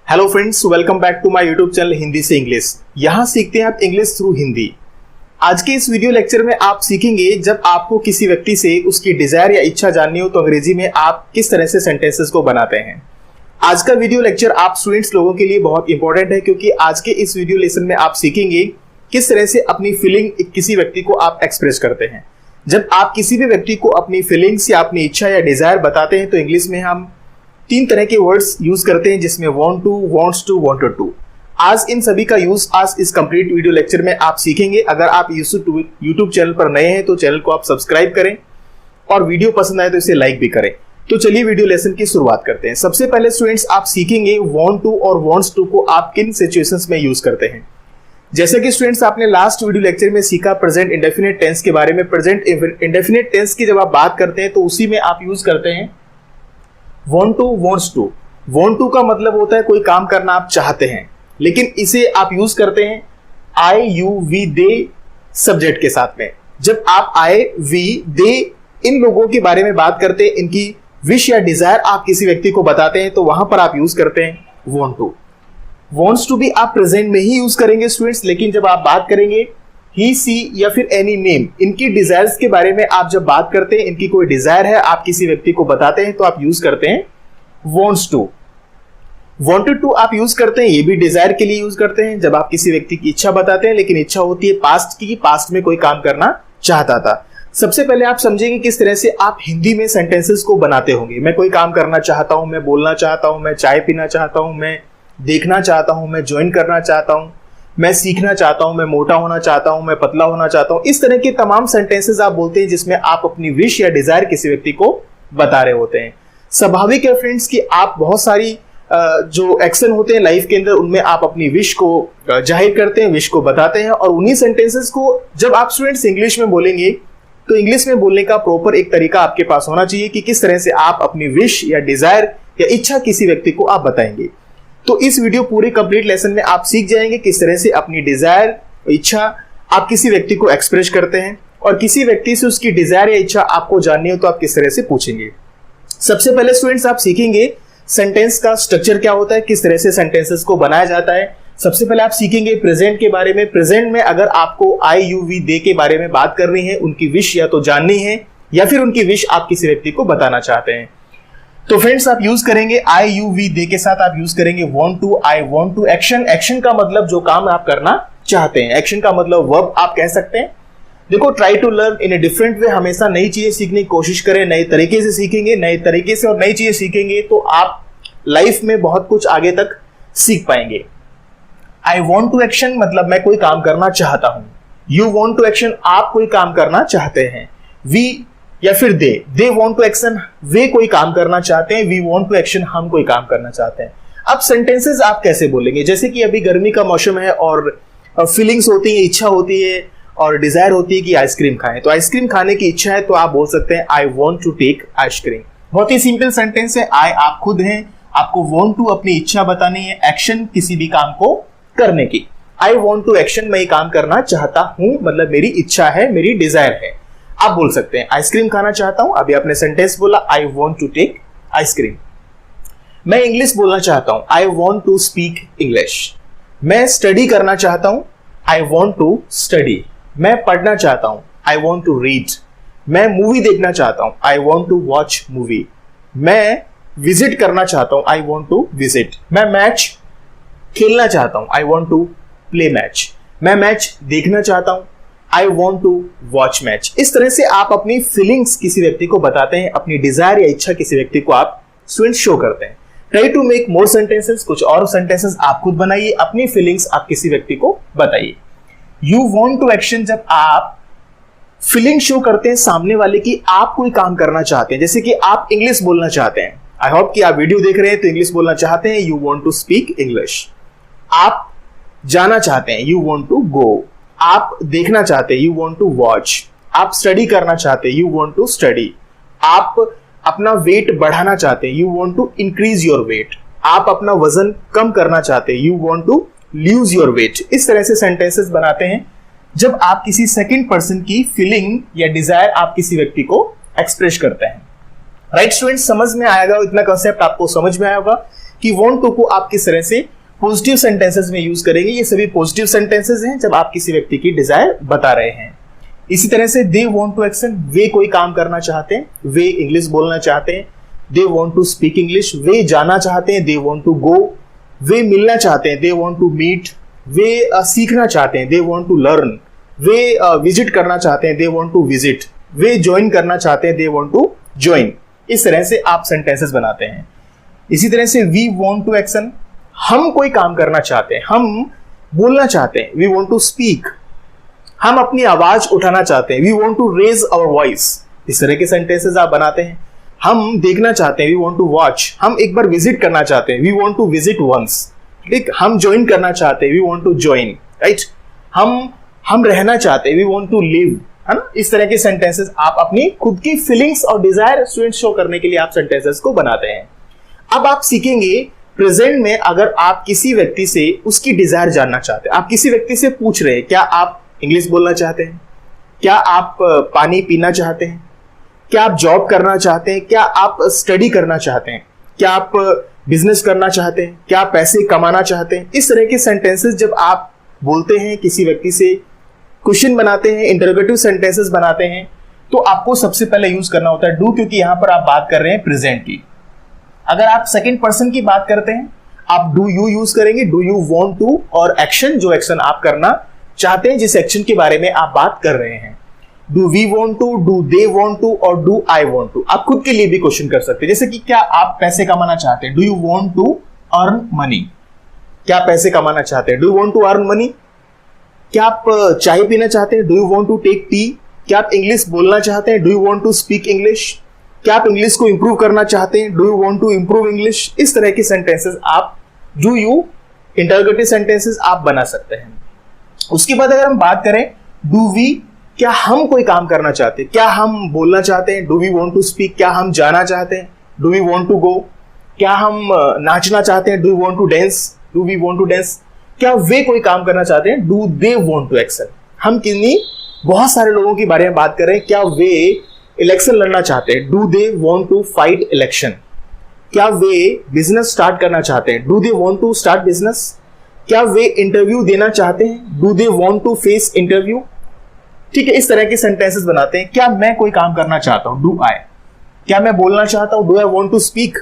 Hello friends, welcome back to my YouTube channel Hindi से English. यहाँ सीखते हैं आप इंग्लिश थ्रू हिंदी। आज के इस वीडियो लेक्चर में आप सीखेंगे जब आपको किसी व्यक्ति से उसकी डिजायर या इच्छा जाननी हो तो अंग्रेजी में आप किस तरह से सेंटेंसेस को बनाते हैं। आज का वीडियो लेक्चर आप स्टूडेंट्स लोगों के लिए बहुत इंपॉर्टेंट है, क्योंकि आज के इस वीडियो लेसन में आप सीखेंगे किस तरह से अपनी फीलिंग किसी व्यक्ति को आप एक्सप्रेस करते हैं। जब आप किसी भी व्यक्ति को अपनी फीलिंग्स या अपनी इच्छा या डिजायर बताते हैं तो इंग्लिश में हम 3 तरह के वर्ड्स यूज करते हैं, जिसमें want to, wants to, wanted to. आज इन सभी का यूज आज इस कंप्लीट वीडियो लेक्चर में आप सीखेंगे। अगर आप यूट्यूब चैनल पर नए हैं तो चैनल को आप सब्सक्राइब करें और वीडियो पसंद आए तो इसे लाइक भी करें। तो चलिए वीडियो लेसन की शुरुआत करते हैं। सबसे पहले स्टूडेंट्स आप सीखेंगे वांट टू और वांट्स टू को आप किन सिचुएशंस में यूज करते हैं। जैसे कि स्टूडेंट्स आपने लास्ट वीडियो लेक्चर में सीखा प्रेजेंट इंडेफिनिट टेंस के बारे में। प्रेजेंट इंडेफिनिट टेंस की जब आप बात करते हैं तो उसी में आप यूज करते हैं want to, wants to। want to का मतलब होता है कोई काम करना आप चाहते हैं, लेकिन इसे आप यूज करते हैं I, you, we, they subject के साथ में। जब आप I, we, they इन लोगों के बारे में बात करते हैं, इनकी विश या डिजायर आप किसी व्यक्ति को बताते हैं तो वहां पर आप यूज करते हैं want to। wants to भी आप प्रेजेंट में ही यूज करेंगे स्टूडेंट्स, लेकिन जब आप बात करेंगे ही, सी या फिर एनी नेम, इनकी डिजायर्स के बारे में आप जब बात करते हैं, इनकी कोई डिजायर है आप किसी व्यक्ति को बताते हैं तो आप यूज करते हैं वांट्स टू। वांटेड टू आप यूज करते हैं, ये भी डिजायर के लिए यूज करते हैं जब आप किसी व्यक्ति की इच्छा बताते हैं, लेकिन इच्छा होती है पास्ट की, पास्ट में कोई काम करना चाहता था। सबसे पहले आप समझेंगे किस तरह से आप हिंदी में सेंटेंसेस को बनाते होंगे। मैं कोई काम करना चाहता हूं, मैं बोलना चाहता हूं, मैं चाय पीना चाहता हूं, मैं देखना चाहता हूं, मैं ज्वाइन करना चाहता हूं, मैं सीखना चाहता हूं, मैं मोटा होना चाहता हूं, मैं पतला होना चाहता हूं। इस तरह के तमाम सेंटेंसेस आप बोलते हैं जिसमें आप अपनी विश या डिजायर किसी व्यक्ति को बता रहे होते हैं। स्वाभाविक है फ्रेंड्स कि आप बहुत सारी जो एक्शन होते हैं लाइफ के अंदर उनमें आप अपनी विश को जाहिर करते हैं, विश को बताते हैं, और उन्हीं सेंटेंसेस को जब आप स्टूडेंट्स इंग्लिश में बोलेंगे तो इंग्लिश में बोलने का प्रॉपर एक तरीका आपके पास होना चाहिए कि किस तरह से आप अपनी विश या डिजायर या इच्छा किसी व्यक्ति को आप बताएंगे। तो इस वीडियो पूरे कंप्लीट लेसन में आप सीख जाएंगे किस तरह से अपनी डिजायर, इच्छा आप किसी व्यक्ति को एक्सप्रेस करते हैं, और किसी व्यक्ति से उसकी डिजायर या इच्छा आपको जाननी हो तो आप किस तरह से पूछेंगे। सबसे पहले स्टूडेंट्स आप सीखेंगे सेंटेंस का स्ट्रक्चर क्या होता है, किस तरह से सेंटेंसेस को बनाया जाता है। सबसे पहले आप सीखेंगे प्रेजेंट के बारे में। प्रेजेंट में अगर आपको आई, यू, वी, दे के बारे में बात करनी है, उनकी विश या तो जाननी है या फिर उनकी विश आप किसी व्यक्ति को बताना चाहते हैं, तो फ्रेंड्स आप यूज करेंगे आई, यू, वी, दे के साथ आप यूज करेंगे want to, I want to. Action, action का मतलब जो काम आप करना चाहते हैं, एक्शन का मतलब वर्ब आप कह सकते हैं। देखो, try to learn in a different way, हमेशा नई चीजें सीखने की कोशिश करें, नए तरीके से सीखेंगे, नए तरीके से और नई चीजें सीखेंगे तो आप लाइफ में बहुत कुछ आगे तक सीख पाएंगे। आई वॉन्ट टू एक्शन मतलब मैं कोई काम करना चाहता हूं। यू वॉन्ट टू एक्शन आप कोई काम करना चाहते हैं। वी या फिर दे वॉन्ट टू एक्शन वे कोई काम करना चाहते हैं। वी वॉन्ट टू एक्शन हम कोई काम करना चाहते हैं। अब सेंटेंसेस आप कैसे बोलेंगे, जैसे कि अभी गर्मी का मौसम है और फीलिंग्स होती है, इच्छा होती है और डिजायर होती है कि आइसक्रीम खाएं, तो आइसक्रीम खाने की इच्छा है तो आप बोल सकते हैं I want to take ice cream. बहुत ही सिंपल सेंटेंस है। आई आप खुद हैं, आपको वॉन्ट टू अपनी इच्छा बतानी है, एक्शन किसी भी काम को करने की। आई वॉन्ट टू एक्शन मैं ये काम करना चाहता हूं मतलब मेरी इच्छा है, मेरी डिजायर है। आप बोल सकते हैं आइसक्रीम खाना चाहता हूं, अभी आपने सेंटेंस बोला I want to take ice cream. मैं इंग्लिश बोलना चाहता हूं, I want to speak English. मैं स्टडी करना चाहता हूं, आई वॉन्ट टू स्टडी। मैं पढ़ना चाहता हूं, आई वॉन्ट टू रीड। मैं मूवी देखना चाहता हूं, I want to watch movie. मैं विजिट करना चाहता हूं, आई वॉन्ट टू विजिट। मैं मैच खेलना चाहता हूं, I want to play match. मैं मैच देखना चाहता हूं, I want to watch match. इस तरह से आप अपनी फीलिंग्स किसी व्यक्ति को बताते हैं, अपनी डिजायर या इच्छा किसी व्यक्ति को आप स्टूडेंट्स शो करते हैं। Try to make more sentences, कुछ और सेंटेंसेस आप खुद बनाइए, अपनी फीलिंग्स आप किसी व्यक्ति को बताइए। यू वॉन्ट टू एक्शन जब आप फीलिंग शो करते हैं सामने वाले की आप कोई काम करना चाहते हैं, जैसे कि आप इंग्लिश बोलना चाहते हैं। आई होप कि आप वीडियो देख रहे हैं तो इंग्लिश बोलना चाहते हैं, you want to speak English. आप जाना चाहते हैं, यू वॉन्ट टू गो। आप देखना चाहते हैं, यू वॉन्ट टू वॉच। आप स्टडी करना चाहते हैं, यू वॉन्ट टू स्टडी। आप अपना वेट बढ़ाना चाहते हैं, you want to increase your weight. आप अपना वजन कम करना चाहते हैं, you want to lose your weight. इस तरह से सेंटेंसेस बनाते हैं जब आप किसी सेकंड पर्सन की फीलिंग या डिजायर आप किसी व्यक्ति को एक्सप्रेस करते हैं। राइट स्टूडेंट्स, समझ में आएगा, इतना कंसेप्ट आपको समझ में आया होगा कि वांट टू को आप किस तरह से पॉजिटिव सेंटेंसेस में यूज करेंगे। ये सभी पॉजिटिव सेंटेंसेस हैं जब आप किसी व्यक्ति की डिजायर बता रहे हैं। इसी तरह से दे वांट टू एक्शन, वे कोई काम करना चाहते हैं, वे इंग्लिश बोलना चाहते हैं। They want to speak English, वे जाना चाहते हैं, दे वांट टू गो। वे मिलना चाहते हैं, दे वांट टू मीट। वे सीखना चाहते हैं, दे वांट टू लर्न। वे विजिट करना चाहते हैं, दे वांट टू विजिट। वे ज्वाइन करना चाहते हैं, दे वांट टू ज्वाइन। इस तरह से आप सेंटेंसेस बनाते हैं। इसी तरह से वी वांट टू एक्शन, हम कोई काम करना चाहते हैं, हम बोलना चाहते हैं, वी वांट टू स्पीक। हम अपनी आवाज उठाना चाहते हैं, we want to raise our voice. इस तरह के सेंटेंसेस आप बनाते हैं। हम देखना चाहते हैं, वी वांट टू वॉच। हम एक बार विजिट करना चाहते हैं, we want to visit once. ठीक, हम ज्वाइन करना चाहते हैं, we want to join. Right, हम रहना चाहते हैं, वी वांट टू लिव, है ना। इस तरह के सेंटेंसेस आप अपनी खुद की फीलिंग्स और डिजायर स्टूडेंट्स शो करने के लिए आप सेंटेंसेस को बनाते हैं। अब आप सीखेंगे प्रेजेंट में, अगर आप किसी व्यक्ति से उसकी डिजायर जानना चाहते हैं, आप किसी व्यक्ति से पूछ रहे हैं क्या आप इंग्लिश बोलना चाहते हैं, क्या आप पानी पीना चाहते हैं, क्या आप जॉब करना चाहते हैं, क्या आप स्टडी करना चाहते हैं, क्या आप बिजनेस करना चाहते हैं, क्या आप पैसे कमाना चाहते हैं। इस तरह के सेंटेंसेस जब आप बोलते हैं किसी व्यक्ति से, क्वेश्चन बनाते हैं, इंटरोगेटिव सेंटेंसेस बनाते हैं, तो आपको सबसे पहले यूज करना होता है डू, क्योंकि यहां पर आप बात कर रहे हैं प्रेजेंट की। अगर आप सेकंड पर्सन की बात करते हैं, आप डू यू यूज करेंगे, डू यू वांट टू, और एक्शन, जो एक्शन आप करना चाहते हैं, जिस एक्शन के बारे में आप बात कर रहे हैं। Do we want to, do they want to, और डू आई वांट टू। आप खुद के लिए भी क्वेश्चन कर सकते हैं, जैसे कि क्या आप पैसे कमाना चाहते हैं, do you want to earn money. क्या पैसे कमाना चाहते हैं, do you want to earn money. क्या आप चाय पीना चाहते हैं, do you want to take tea. क्या आप इंग्लिश बोलना चाहते हैं, do you want to speak English. क्या आप इंग्लिश को इंप्रूव करना चाहते हैं, do you want to improve English. इस तरह के सेंटेंसेस आप डू यू इंटरोगेटिव सेंटेंसेस आप बना सकते हैं। उसके बाद अगर हम बात करें डू वी, क्या हम कोई काम करना चाहते हैं, क्या हम बोलना चाहते हैं, do we want to speak. क्या हम जाना चाहते हैं, do we want to go. क्या हम नाचना चाहते हैं, do we want to dance, do we want to dance. क्या वे कोई काम करना चाहते हैं, do they want to action. हम किन्हीं बहुत सारे लोगों के बारे में बात कर रहे हैं, क्या वे इलेक्शन लड़ना चाहते हैं, do they want to fight election. क्या वे बिजनेस स्टार्ट करना चाहते हैं, do they want to start business. क्या वे इंटरव्यू देना चाहते हैं, do they want to face interview. ठीक है, इस तरह के सेंटेंसेस बनाते हैं। क्या मैं कोई काम करना चाहता हूं, डू आई। क्या मैं बोलना चाहता हूं, do I want to speak.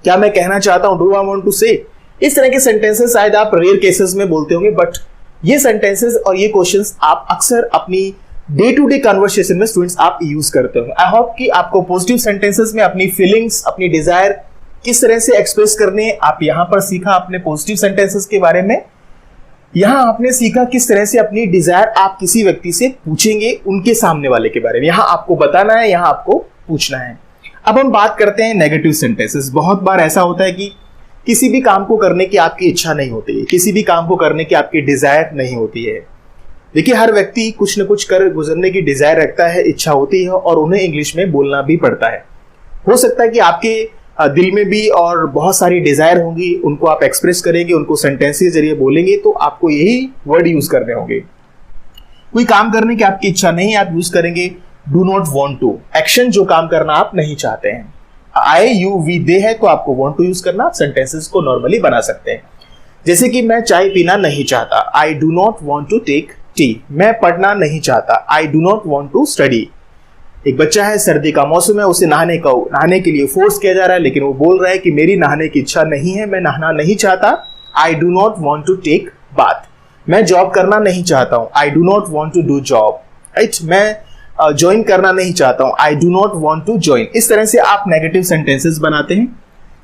क्या मैं कहना चाहता हूं, डू आई वांट टू से। इस तरह के सेंटेंसेस शायद आप रेयर केसेस में बोलते होंगे, बट ये सेंटेंसेस और ये क्वेश्चंस आप अक्सर अपनी डे टू डे कन्वर्सेशन में स्टूडेंट्स आप यूज करते हो। आई होप कि आपको पॉजिटिव सेंटेंसेस में अपनी फीलिंग्स, अपनी डिजायर किस तरह से एक्सप्रेस करने, आप यहां पर सीखा अपने पॉजिटिव सेंटेंसेस के बारे में। यहां आपने सीखा किस तरह से अपनी डिजायर आप किसी व्यक्ति से पूछेंगे, उनके सामने वाले के बारे में। यहां आपको बताना है, यहां आपको पूछना है। अब हम बात करते हैं नेगेटिव सेंटेंसेस। बहुत बार ऐसा होता है कि किसी भी काम को करने की आपकी इच्छा नहीं होती है, किसी भी काम को करने की आपकी डिजायर नहीं होती है। देखिए, हर व्यक्ति कुछ न कुछ कर गुजरने की डिजायर रखता है, इच्छा होती है, और उन्हें इंग्लिश में बोलना भी पड़ता है। हो सकता है कि आपके दिल में भी और बहुत सारी डिजायर होंगी, उनको आप एक्सप्रेस करेंगे, उनको सेंटेंस के जरिए बोलेंगे, तो आपको यही वर्ड यूज करने होंगे। कोई काम करने की आपकी इच्छा नहीं है, आप यूज करेंगे do not want to. Action, जो काम करना आप नहीं चाहते हैं। आई, यू, वी, दे है तो आपको वांट टू यूज करना, सेंटेंसेस को नॉर्मली बना सकते हैं। जैसे कि मैं चाय पीना नहीं चाहता, I do not want to take tea. मैं पढ़ना नहीं चाहता, I do not want to study. एक बच्चा है, सर्दी का मौसम है, उसे नहाने के लिए फोर्स किया जा रहा है, लेकिन वो बोल रहा है कि मेरी नहाने की इच्छा नहीं है, मैं नहाना नहीं चाहता, I do not want to take bath. मैं जॉब करना नहीं चाहता हूं, I do not want to do job. Right, मैं ज्वाइन करना नहीं चाहता हूं, I do not want to join. इस तरह से आप नेगेटिव सेंटेंसेस बनाते हैं।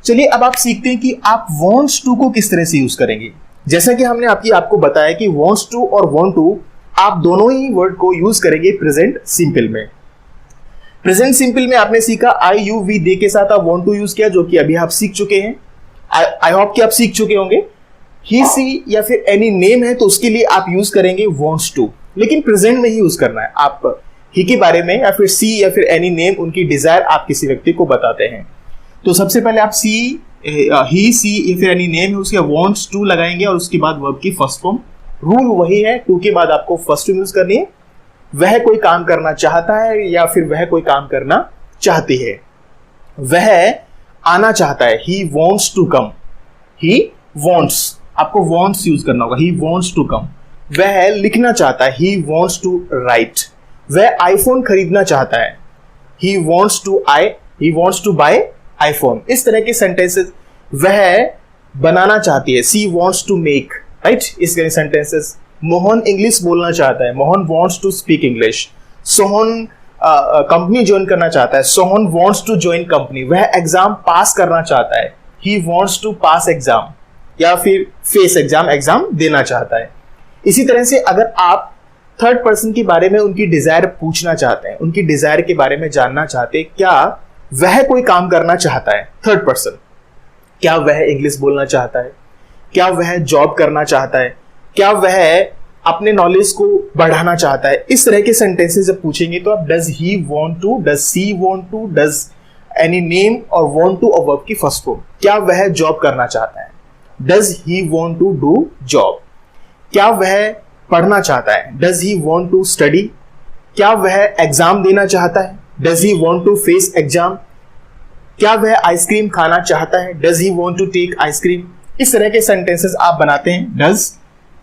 चलिए अब आप सीखते हैं कि आप वांट्स टू को किस तरह से यूज करेंगे। जैसा कि हमने आपको बताया कि वांट्स टू और वांट टू आप दोनों ही वर्ड को यूज करेंगे प्रेजेंट सिंपल में। प्रेजेंट सिंपल में आपने सीखा आई, यू, वी, दे के साथ आप वांट टू यूज किया, जो कि अभी आप सीख चुके हैं। आई होप कि आप सीख चुके होंगे। ही, सी या फिर एनी नेम है तो उसके लिए आप यूज करेंगे वांट्स टू, लेकिन प्रेजेंट में ही यूज करना है। आप ही के बारे में या फिर सी या फिर एनी नेम, उनकी डिजायर आप किसी व्यक्ति को बताते हैं, तो सबसे पहले आप सी, ही, सी या फिर एनी नेम है, उसके वांट्स टू लगाएंगे और उसके बाद वर्ब की फर्स्ट फॉर्म। रूल वही है, टू के बाद आपको फर्स्ट फॉर्म यूज करनी है। वह कोई काम करना चाहता है या फिर वह कोई काम करना चाहती है। वह आना चाहता है, he wants to come, he wants, आपको वॉन्ट्स यूज करना होगा, ही वॉन्ट्स टू कम। वह लिखना चाहता है, ही वॉन्ट्स टू राइट। वह आईफोन खरीदना चाहता है, he wants to buy iPhone. इस तरह के सेंटेंसेस। वह बनाना चाहती है, she wants to make, right, इस तरह के सेंटेंसेस। मोहन इंग्लिश बोलना चाहता है, Mohan wants to speak English. Sohan company join करना चाहता है, Sohan wants to join company. वह एग्जाम पास करना चाहता है, he wants to pass exam, या फिर फेस एग्जाम, एग्जाम देना चाहता है। इसी तरह से अगर आप थर्ड पर्सन के बारे में उनकी डिजायर पूछना चाहते हैं, उनकी डिजायर के बारे में जानना चाहते हैं, क्या वह कोई काम करना चाहता है, थर्ड पर्सन, क्या वह इंग्लिश बोलना चाहता है, क्या वह जॉब करना चाहता है, क्या वह अपने नॉलेज को बढ़ाना चाहता है। इस तरह के सेंटेंसेस जब पूछेंगे तो आप does he want to, does she want to, does any name और वांट टू अ वर्ब की फर्स्ट फॉर्म। क्या वह जॉब करना चाहता है, does he want to do job. क्या वह पढ़ना चाहता है, does he want to study. क्या वह एग्जाम देना चाहता है, does he want to face exam. क्या वह आइसक्रीम खाना चाहता है, does he want to take ice cream. इस तरह के सेंटेंसेस आप बनाते हैं डज,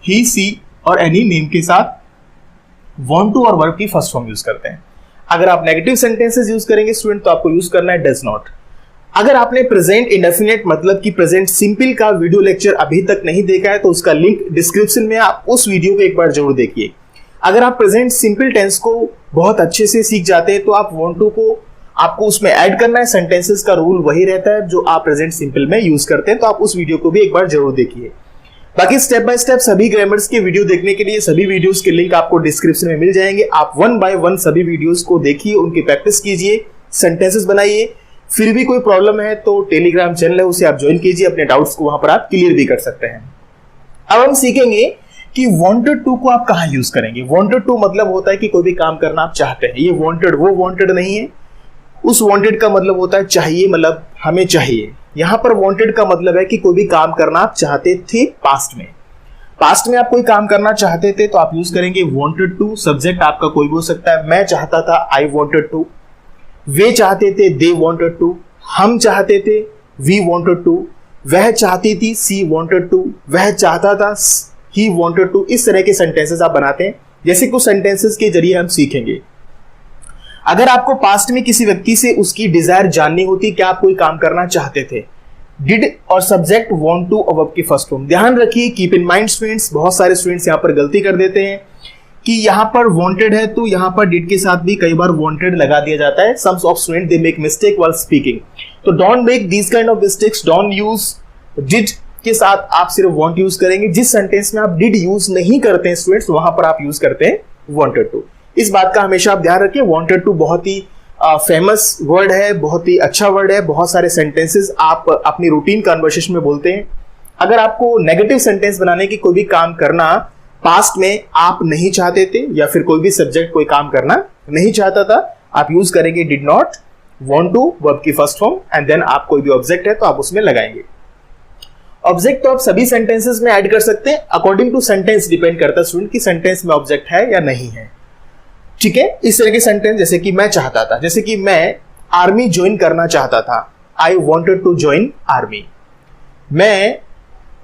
ही, सी और एनी नेम के साथ वांट टू और वर्ब की फर्स्ट फॉर्म यूज करते हैं। अगर आप नेगेटिव सेंटेंसेस यूज करेंगे स्टूडेंट तो आपको यूज करना है डज नॉट। अगर आपने प्रेजेंट इंडेफिनिट मतलब कि प्रेजेंट सिंपल का वीडियो लेक्चर अभी तक नहीं देखा है तो उसका लिंक डिस्क्रिप्शन में, आप उस वीडियो को एक बार जरूर देखिए। अगर आप प्रेजेंट सिंपल टेंस को बहुत अच्छे से सीख जाते हैं तो आप वांट टू को आपको उसमें ऐड करना है। सेंटेंसेस का रूल वही रहता है जो आप प्रेजेंट सिंपल में यूज करते हैं, तो आप उस वीडियो को भी एक बार जरूर देखिए। बाकी स्टेप बाय स्टेप सभी ग्रामर्स के वीडियो देखने के लिए सभी वीडियोस के लिंक आपको डिस्क्रिप्शन में मिल जाएंगे। आप वन बाय वन सभी वीडियोस को देखिए, उनकी प्रैक्टिस कीजिए, सेंटेंसेस बनाइए। फिर भी कोई प्रॉब्लम है तो टेलीग्राम चैनल है उसे आप ज्वाइन कीजिए, अपने डाउट्स को वहां पर आप क्लियर भी कर सकते हैं। अब हम सीखेंगे कि वांटेड टू को आप कहां यूज करेंगे। वांटेड टू मतलब होता है कि कोई भी काम करना आप चाहते हैं। ये वांटेड वो वांटेड नहीं है, उस वांटेड का मतलब होता है चाहिए, मतलब हमें चाहिए। यहां पर वांटेड का मतलब है कि कोई भी काम करना आप चाहते थे पास्ट में। पास्ट में आप कोई काम करना चाहते थे तो आप यूज करेंगे वांटेड टू। सब्जेक्ट आपका कोई भी हो सकता है, मैं चाहता था, आई वांटेड टू। वे चाहते थे, दे वांटेड टू। हम चाहते थे, वी वांटेड टू। वह चाहती थी, सी वांटेड टू। वह चाहता था, ही वांटेड टू। इस तरह के सेंटेंसेस आप बनाते हैं, जैसे कुछ सेंटेंसेस के जरिए हम सीखेंगे। अगर आपको पास्ट में किसी व्यक्ति से उसकी डिजायर जाननी होती, क्या आप कोई काम करना चाहते थे, डिड और सब्जेक्ट वांट टू अब की फर्स्ट फॉर्म। ध्यान रखिए, कीप इन माइंड स्टूडेंट्स, बहुत सारे स्टूडेंट्स यहां पर गलती कर देते हैं कि यहां पर वांटेड है तो यहां पर डिड के साथ भी कई बार वांटेड लगा दिया जाता है। Some of student they make mistake while speaking, तो don't make this kind of mistakes. Don't use did के साथ आप सिर्फ वांट यूज करेंगे। जिस सेंटेंस में आप डिड यूज नहीं करते हैं स्टूडेंट्स, वहां पर आप यूज करते हैं वांटेड टू। इस बात का हमेशा आप ध्यान रखें। वांटेड टू बहुत ही फेमस वर्ड है, बहुत ही अच्छा वर्ड है। बहुत सारे सेंटेंसेस आप अपनी रूटीन कन्वर्सेशन में बोलते हैं। अगर आपको नेगेटिव सेंटेंस बनाने की कोई भी काम करना पास्ट में आप नहीं चाहते थे, या फिर कोई भी सब्जेक्ट कोई काम करना नहीं चाहता था, आप यूज करेंगे did not, want to, verb की फर्स्ट फॉर्म, एंड देन आप कोई भी ऑब्जेक्ट है तो आप उसमें लगाएंगे। ऑब्जेक्ट तो आप सभी सेंटेंसेस में ऐड कर सकते हैं, अकॉर्डिंग टू सेंटेंस डिपेंड करता है स्टूडेंट कि सेंटेंस में ऑब्जेक्ट है या नहीं है। ठीक है, इस तरह के सेंटेंस जैसे कि मैं चाहता था, जैसे कि मैं आर्मी ज्वाइन करना चाहता था, I wanted to join army. मैं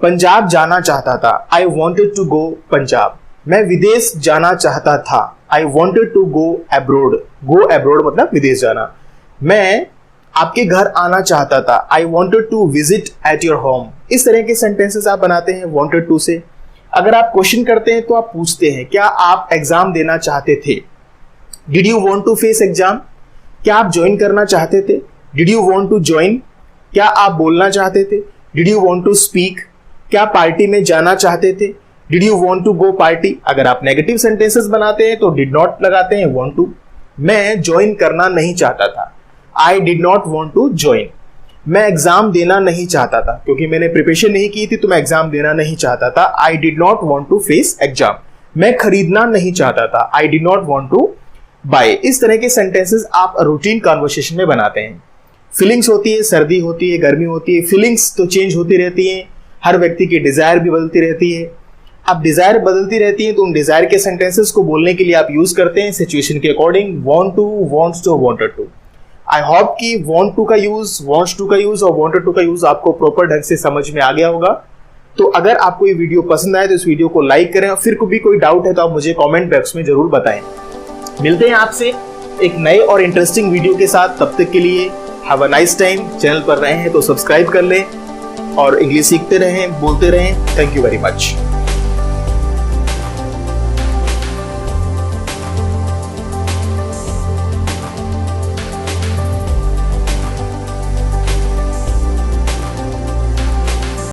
पंजाब जाना चाहता था, I wanted to go Punjab. मैं विदेश जाना चाहता था, I wanted to go abroad. Go abroad मतलब विदेश जाना। मैं आपके घर आना चाहता था, I wanted to visit at your home. इस तरह के सेंटेंसेस आप बनाते हैं वॉन्टेड टू से। अगर आप क्वेश्चन करते हैं तो आप पूछते हैं क्या आप एग्जाम देना चाहते थे, did you want to face exam. क्या आप ज्वाइन करना चाहते थे, did you want to join. क्या आप बोलना चाहते थे, did you want to speak. क्या पार्टी में जाना चाहते थे, did you want to go party. अगर आप नेगेटिव सेंटेंसेस बनाते हैं तो डिड नॉट लगाते हैं, वॉन्ट टू। मैं ज्वाइन करना नहीं चाहता था, I did not want to join. मैं एग्जाम देना नहीं चाहता था, क्योंकि मैंने प्रिपरेशन नहीं की थी तो मैं एग्जाम देना नहीं चाहता था, I did not want to face exam. मैं खरीदना नहीं चाहता था, I did not want to buy. इस तरह के सेंटेंसेस आप रूटीन कन्वर्सेशन में बनाते हैं। फीलिंग्स होती है, सर्दी होती है, गर्मी होती है, फीलिंग्स तो चेंज होती रहती हैं। हर व्यक्ति की डिजायर भी बदलती रहती है। अब डिजायर बदलती रहती है तो उन डिजायर के सेंटेंसेस को बोलने के लिए आप यूज करते हैं सिचुएशन के according, want to, wants to, wanted to. I hope कि वांट टू का यूज, वांट्स टू का यूज और वांटेड टू का यूज आपको प्रॉपर ढंग से समझ में आ गया होगा। तो अगर आपको ये वीडियो पसंद आए तो इस वीडियो को लाइक करें और फिर भी कोई डाउट है तो आप मुझे कमेंट बॉक्स में जरूर बताएं। मिलते हैं आपसे एक नए और इंटरेस्टिंग वीडियो के साथ। तब तक के लिए have a nice time. Channel पर नए हैं तो सब्सक्राइब कर लें और इंग्लिश सीखते रहें, बोलते रहें। Thank you very much.